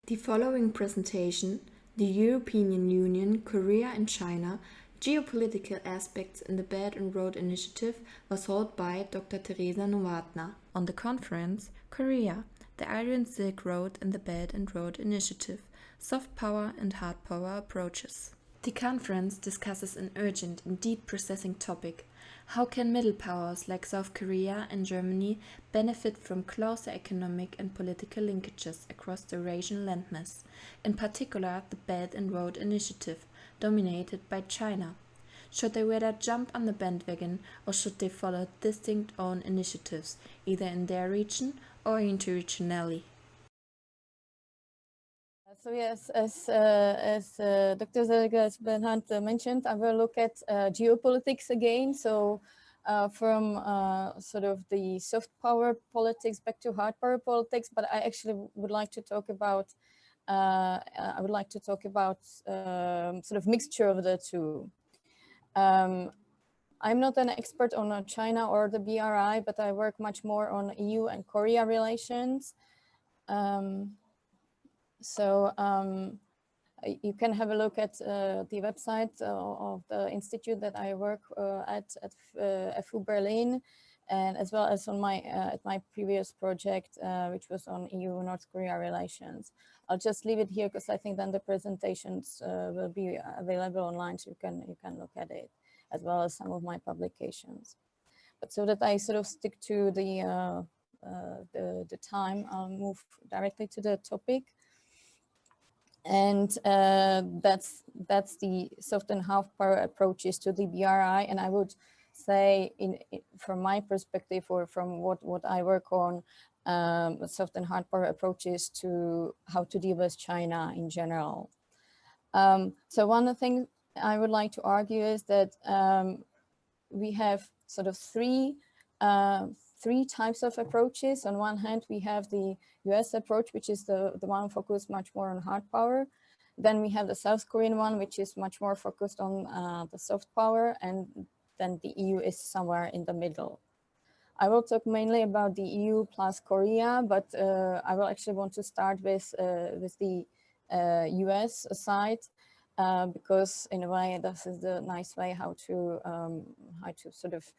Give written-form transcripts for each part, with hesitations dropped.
The following presentation, the European Union, Korea and China, Geopolitical Aspects in the Belt and Road Initiative, was held by Dr. Tereza Novotna. On the conference, Korea, the Iron Silk Road and the Belt and Road Initiative, Soft Power and Hard Power Approaches. The conference discusses an urgent and deep processing topic. How can middle powers like South Korea and Germany benefit from closer economic and political linkages across the Eurasian landmass, in particular the Belt and Road Initiative, dominated by China? Should they rather jump on the bandwagon or should they follow distinct own initiatives, either in their region or interregionally? So yes, as Dr. Zelgas Bernhard mentioned, I will look at geopolitics again. So from sort of the soft power politics back to hard power politics, but I actually would like to talk about sort of mixture of the two. I'm not an expert on China or the BRI, but I work much more on EU and Korea relations. You can have a look at the website of the institute that I work at FU Berlin, and as well as on my at my previous project, which was on EU North Korea relations. I'll just leave it here because I think then the presentations will be available online, so you can look at it, as well as some of my publications. But so that I sort of stick to the time, I'll move directly to the topic. And that's the soft and half power approaches to the BRI. And I would say, from my perspective, or from what I work on, soft and hard power approaches to how to deal with China in general. So one thing I would like to argue is that we have sort of three types of approaches. On one hand, we have the US approach, which is the one focused much more on hard power. Then we have the South Korean one, which is much more focused on the soft power. And then the EU is somewhere in the middle. I will talk mainly about the EU plus Korea, but I will actually want to start with the US side, because in a way, this is the nice way how to sort of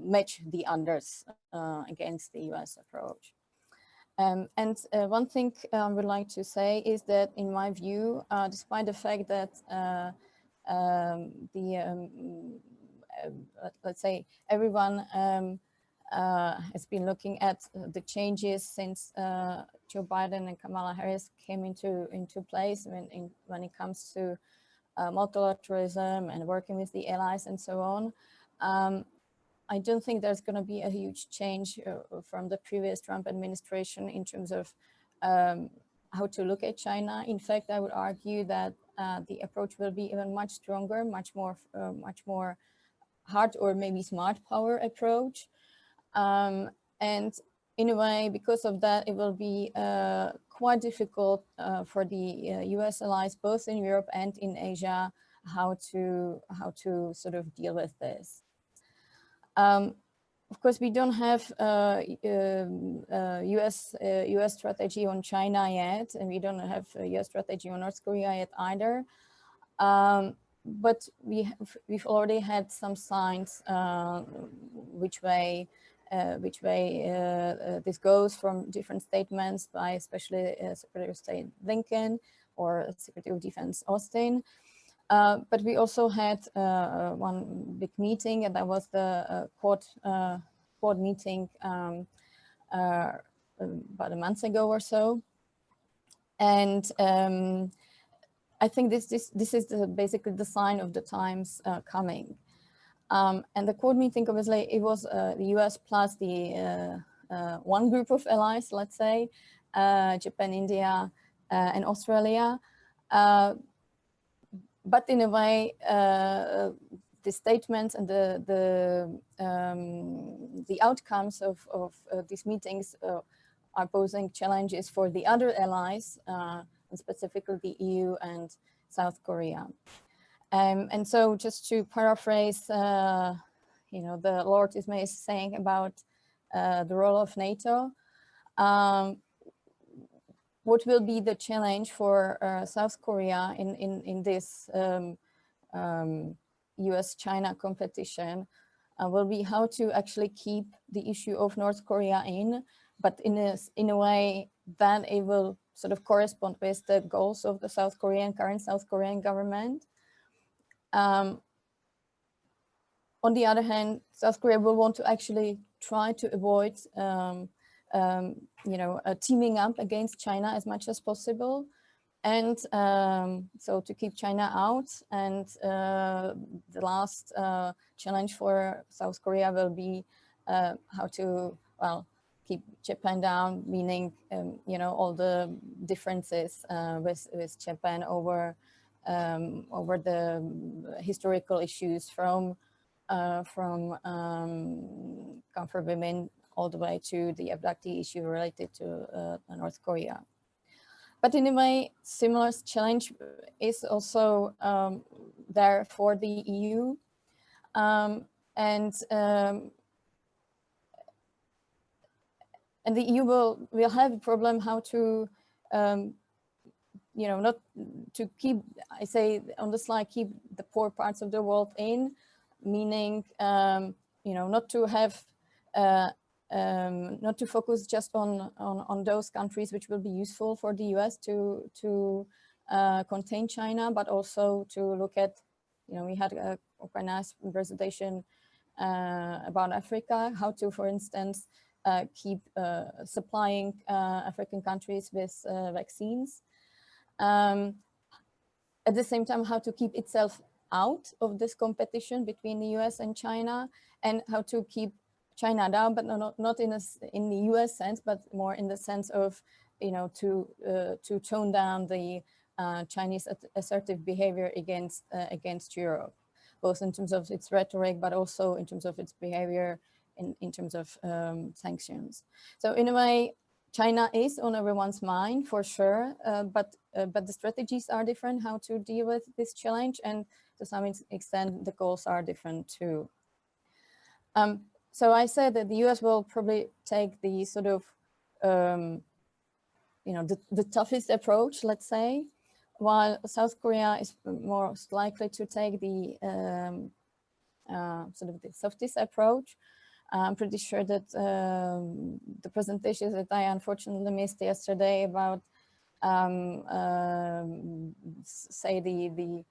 match the others against the US approach. One thing I would like to say is that, in my view, despite the fact that let's say everyone has been looking at the changes since Joe Biden and Kamala Harris came into place when it comes to multilateralism and working with the allies and so on. I don't think there's going to be a huge change from the previous Trump administration in terms of how to look at China. In fact, I would argue that the approach will be even much stronger, much more hard or maybe smart power approach. And in a way, because of that, it will be quite difficult for the US allies, both in Europe and in Asia, how to sort of deal with this. Of course, we don't have US strategy on China yet, and we don't have a US strategy on North Korea yet either. But we've already had some signs which way this goes from different statements by especially Secretary of State Blinken or Secretary of Defense Austin. But we also had one big meeting, and that was the Quad meeting about a month ago or so. And I think this is basically the sign of the times coming. And the Quad meeting, obviously, it was the US plus the one group of allies, let's say, Japan, India, and Australia. But in a way, the statements and the outcomes of these meetings are posing challenges for the other allies, and specifically the EU and South Korea. And so, just to paraphrase, the Lord is saying about the role of NATO. what will be the challenge for South Korea in this US-China competition will be how to actually keep the issue of North Korea in, but in a way that it will sort of correspond with the goals of the current South Korean government. On the other hand, South Korea will want to actually try to avoid teaming up against China as much as possible. And so to keep China out. And the last challenge for South Korea will be how to, well, keep Japan down, meaning, all the differences with Japan over the historical issues from comfort women all the way to the abductee issue related to North Korea. But in a way, similar challenge is also there for the EU. And the EU will have a problem how to, not to keep, I say on the slide, keep the poor parts of the world in, meaning, not to have, not to focus just on those countries which will be useful for the US to contain China, but also to look at, we had a quite nice presentation about Africa, how to, for instance, keep supplying African countries with vaccines. At the same time, how to keep itself out of this competition between the US and China, and how to keep China down, but not in the US sense, but more in the sense of, to tone down the Chinese assertive behavior against Europe, both in terms of its rhetoric, but also in terms of its behavior in terms of sanctions. So in a way, China is on everyone's mind for sure, but the strategies are different, how to deal with this challenge, and to some extent, the goals are different too. So I said that the US will probably take the sort of, the toughest approach, let's say, while South Korea is most likely to take the sort of the softest approach. I'm pretty sure that the presentations that I unfortunately missed yesterday about, say, the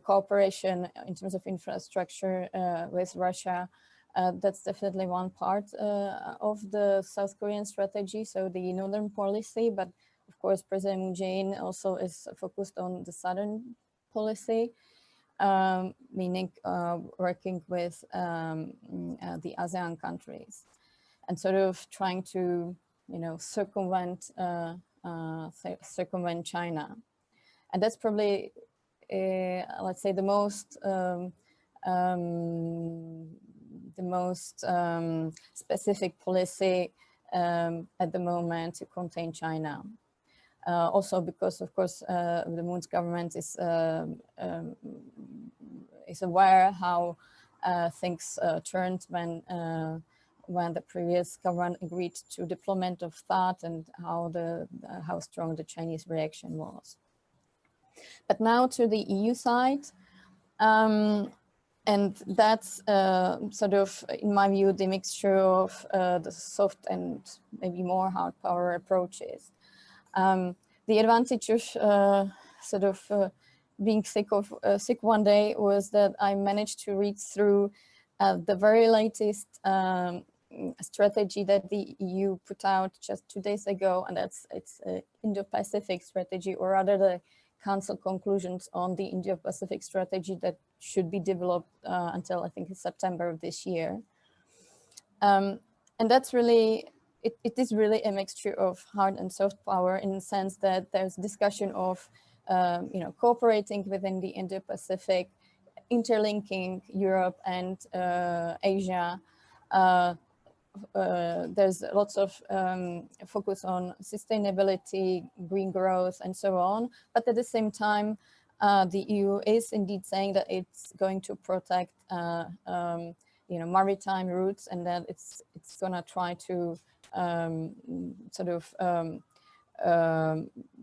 cooperation in terms of infrastructure with Russia, that's definitely one part of the South Korean strategy, so the northern policy, but of course President Moon Jae-in also is focused on the southern policy, meaning working with the ASEAN countries and sort of trying to, circumvent China. And that's probably, let's say, the most specific policy at the moment to contain China. Also because, of course, the Moon's government is aware how things turned when the previous government agreed to deployment of THAAD, and how strong the Chinese reaction was. But now to the EU side, and that's sort of, in my view, the mixture of the soft and maybe more hard power approaches. The advantage of being sick one day was that I managed to read through the very latest strategy that the EU put out just 2 days ago, and it's Indo-Pacific strategy, or rather the Council conclusions on the Indo-Pacific strategy that should be developed until I think it's September of this year. And that's really, it is really a mixture of hard and soft power, in the sense that there's discussion of cooperating within the Indo-Pacific, interlinking Europe and Asia. There's lots of focus on sustainability, green growth, and so on. But at the same time, the EU is indeed saying that it's going to protect, maritime routes, and that it's going to try to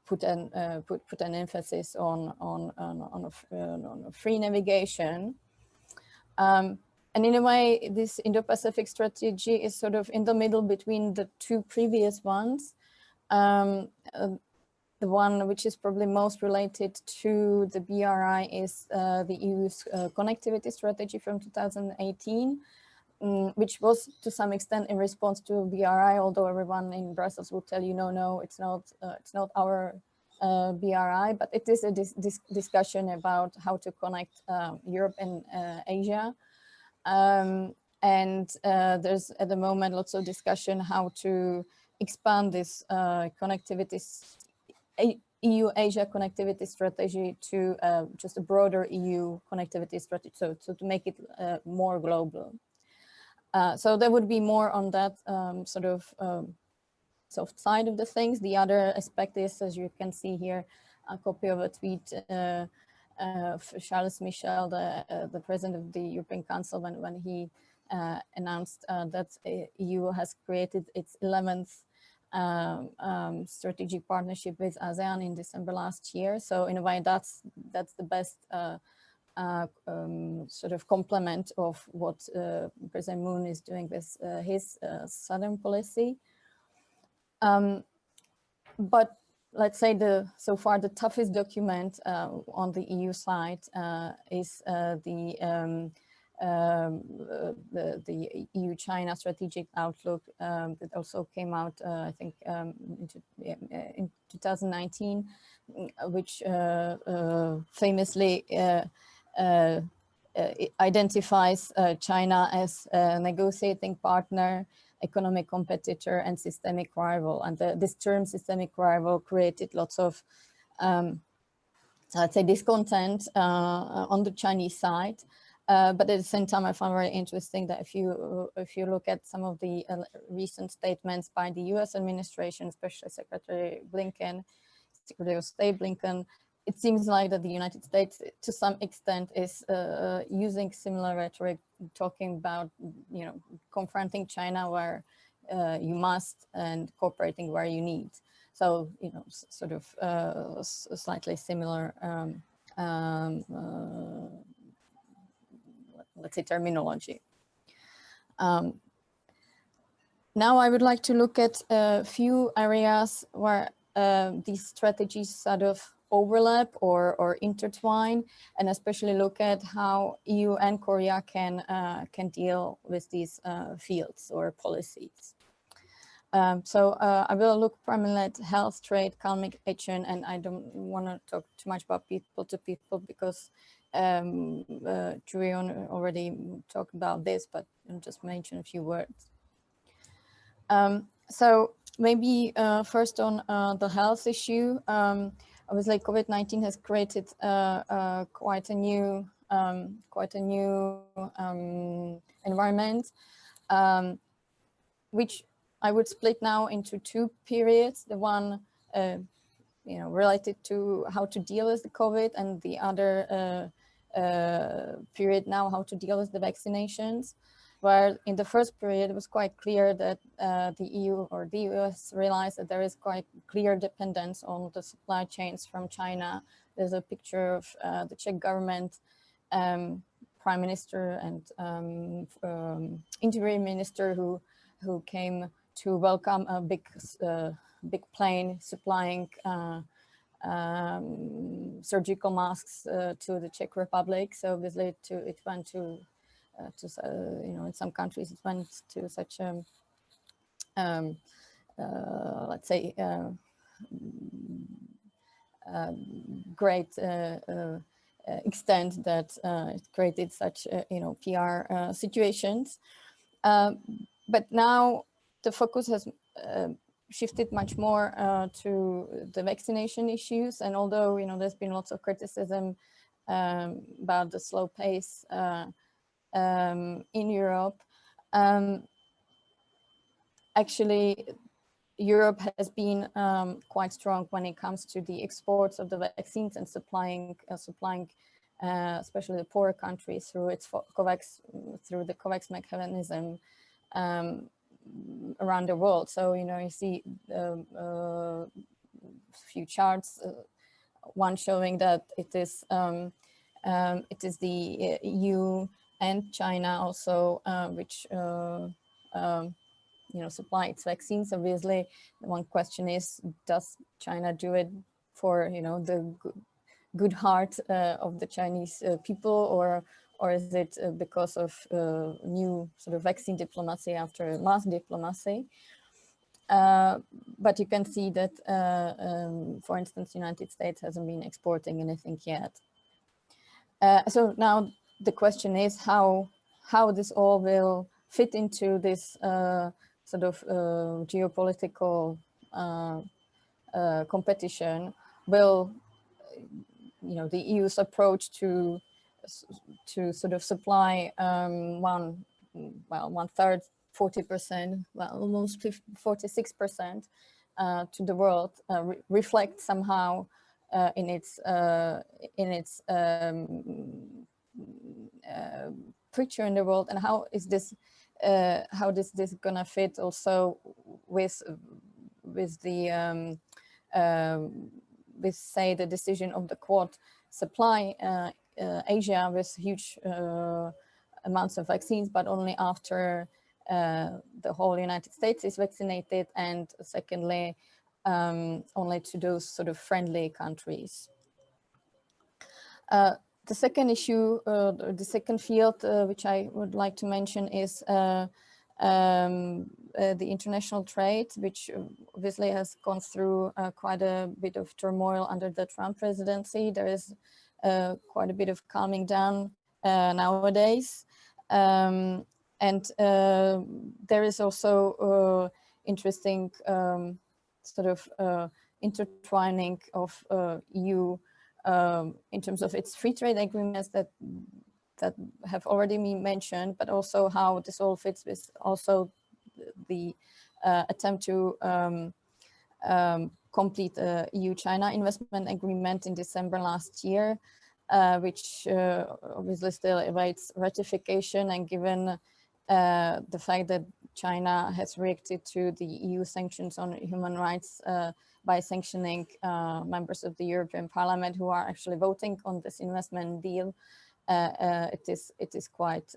put an emphasis on a free navigation. And in a way, this Indo-Pacific strategy is sort of in the middle between the two previous ones. The one which is probably most related to the BRI is the EU's connectivity strategy from 2018, which was to some extent in response to BRI, although everyone in Brussels would tell you, no, it's not our BRI, but it is a discussion about how to connect Europe and Asia. And there's at the moment lots of discussion how to expand this connectivity, EU-Asia connectivity strategy to just a broader EU connectivity strategy, so to make it more global. So there would be more on that sort of soft side of the things. The other aspect is, as you can see here, a copy of a tweet of Charles Michel, the president of the European Council, when he announced that EU has created its 11th strategic partnership with ASEAN in December last year. So in a way, that's the best sort of complement of what President Moon is doing with his southern policy. But let's say so far the toughest document on the EU side is the EU-China strategic outlook that also came out, I think, in 2019, which famously identifies China as a negotiating partner, economic competitor, and systemic rival. And this term systemic rival created lots of, I'd say, discontent on the Chinese side. But at the same time, I found very interesting that if you look at some of the recent statements by the US administration, especially Secretary Blinken, Secretary of State Blinken, it seems like that the United States, to some extent, is using similar rhetoric, talking about, confronting China where you must and cooperating where you need. So, sort of slightly similar, let's say, terminology. Now I would like to look at a few areas where these strategies sort of overlap or intertwine, and especially look at how EU and Korea can deal with these fields or policies. So I will look primarily at health, trade, climate action, and I don't want to talk too much about people to people because Julian already talked about this, but I'll just mention a few words. So maybe first on the health issue. Obviously, COVID-19 has created quite a new environment, which I would split now into two periods. The one, related to how to deal with the COVID, and the other period now, how to deal with the vaccinations. Where in the first period, it was quite clear that the EU or the US realized that there is quite clear dependence on the supply chains from China. There's a picture of the Czech government, prime minister and interim minister who came to welcome a big plane supplying surgical masks to the Czech Republic. So obviously it went to in some countries it went to such let's say great extent that it created such PR situations. But now the focus has shifted much more to the vaccination issues, and although there's been lots of criticism about the slow pace in Europe, actually Europe has been quite strong when it comes to the exports of the vaccines and supplying especially the poorer countries through the COVAX mechanism around the world. So you see few charts. One showing that it is the EU and China also which supply its vaccines. Obviously, one question is, does China do it for the good heart of the Chinese people, or is it because of new sort of vaccine diplomacy after mass diplomacy? But you can see that, for instance, the United States hasn't been exporting anything yet. So now the question is how this all will fit into this sort of geopolitical competition. Will the EU's approach to sort of supply one third, 40%, well, almost 46% to the world reflect somehow in its picture in the world, and how is this gonna fit also with the with, say, the decision of the Quad supply Asia with huge amounts of vaccines, but only after the whole United States is vaccinated, and secondly, only to those sort of friendly countries. The second issue, the second field which I would like to mention is the international trade, which obviously has gone through quite a bit of turmoil under the Trump presidency. There is quite a bit of calming down nowadays. And there is also interesting sort of intertwining of EU in terms of its free trade agreements that have already been mentioned, but also how this all fits with also the attempt to complete the EU-China investment agreement in December last year, which obviously still awaits ratification. And given the fact that China has reacted to the EU sanctions on human rights by sanctioning members of the European Parliament who are actually voting on this investment deal, it is quite,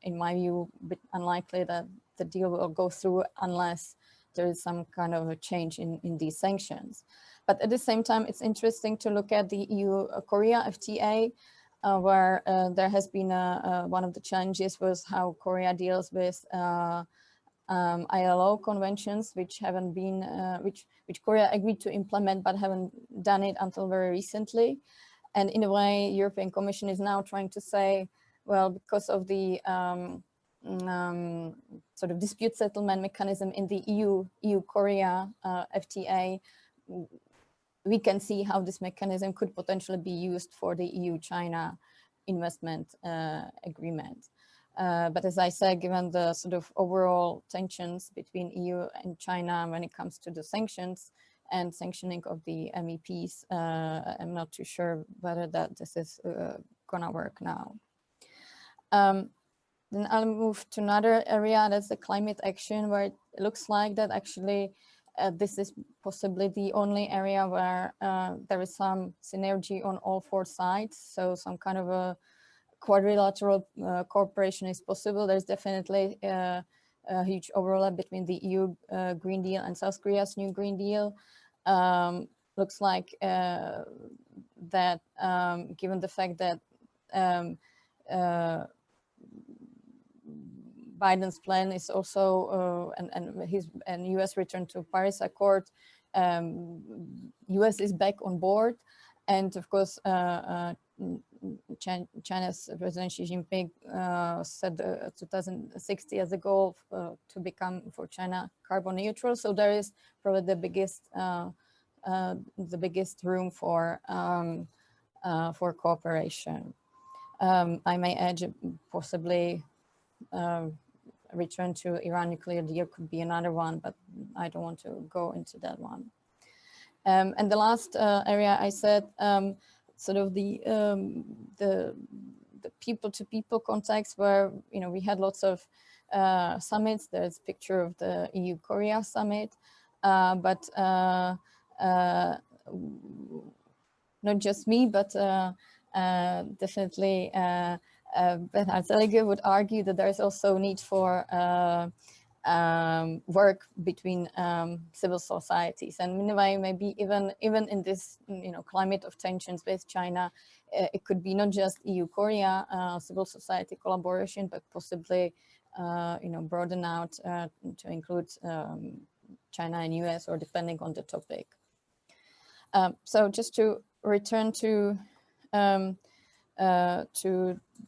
in my view, a bit unlikely that the deal will go through unless there is some kind of a change in these sanctions. But at the same time, it's interesting to look at the EU-Korea FTA, where there has been one of the challenges was how Korea deals with ILO conventions, which haven't been, which Korea agreed to implement, but haven't done it until very recently. And in a way, European Commission is now trying to say, well, because of the sort of dispute settlement mechanism in the EU-Korea FTA, we can see how this mechanism could potentially be used for the EU-China investment agreement. But as I said, given the sort of overall tensions between EU and China when it comes to the sanctions and sanctioning of the MEPs, I'm not too sure whether that this is gonna work now. Then I'll move to another area, that's the climate action, where it looks like that actually this is possibly the only area where there is some synergy on all four sides. So some kind of a quadrilateral cooperation is possible. There's definitely a huge overlap between the EU Green Deal and South Korea's new Green Deal. Looks like that given the fact that Biden's plan is also and US return to Paris Accord, US is back on board, and of course China's President Xi Jinping set 2060 as a goal to become for China carbon neutral. So there is probably the biggest room for cooperation. I may add possibly return to Iran nuclear deal could be another one, but I don't want to go into that one. And the last area I said, sort of the people-to-people context, where we had lots of summits. There's a picture of the EU-Korea summit, but not just me, but definitely Bernhard Seliger would argue that there is also need for work between civil societies, and in a way, maybe even in this climate of tensions with China, it could be not just EU-Korea civil society collaboration, but possibly broaden out to include China and US, or depending on the topic. So just to return to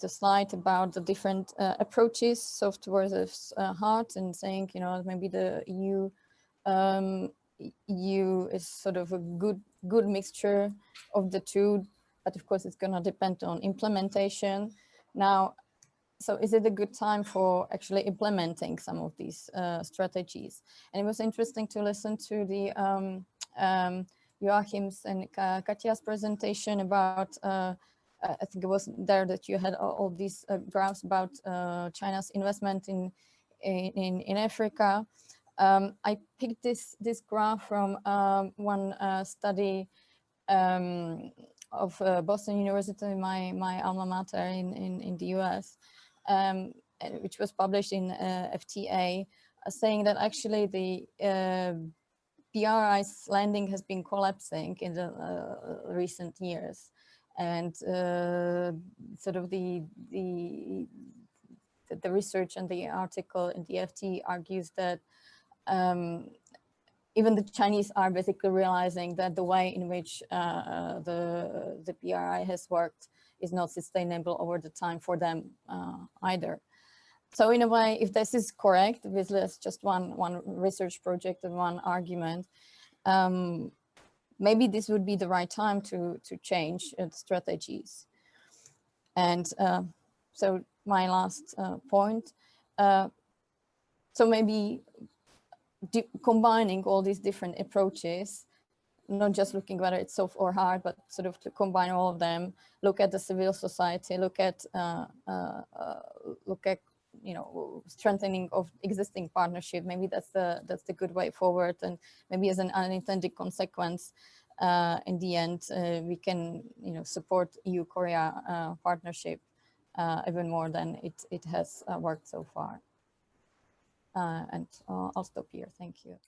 the slide about the different approaches, soft versus hard, and saying, maybe the EU is sort of a good mixture of the two, but of course it's going to depend on implementation. Now, so is it a good time for actually implementing some of these strategies? And it was interesting to listen to the Joachim's and Katja's presentation about, I think it was there that you had all these graphs about China's investment in Africa. I picked this graph from one study of Boston University, my alma mater in the US, which was published in FTA, saying that actually the BRI's landing has been collapsing in the recent years, and sort of the research and the article in the FT argues that even the Chinese are basically realizing that the way in which the BRI has worked is not sustainable over the time for them either. So in a way, if this is correct, this is just one research project and one argument, maybe this would be the right time to change strategies. And so my last point, so maybe combining all these different approaches, not just looking whether it's soft or hard, but sort of to combine all of them, look at the civil society, look at strengthening of existing partnership. Maybe that's the good way forward, and maybe as an unintended consequence, in the end, we can support EU-Korea partnership even more than it has worked so far. And I'll stop here. Thank you.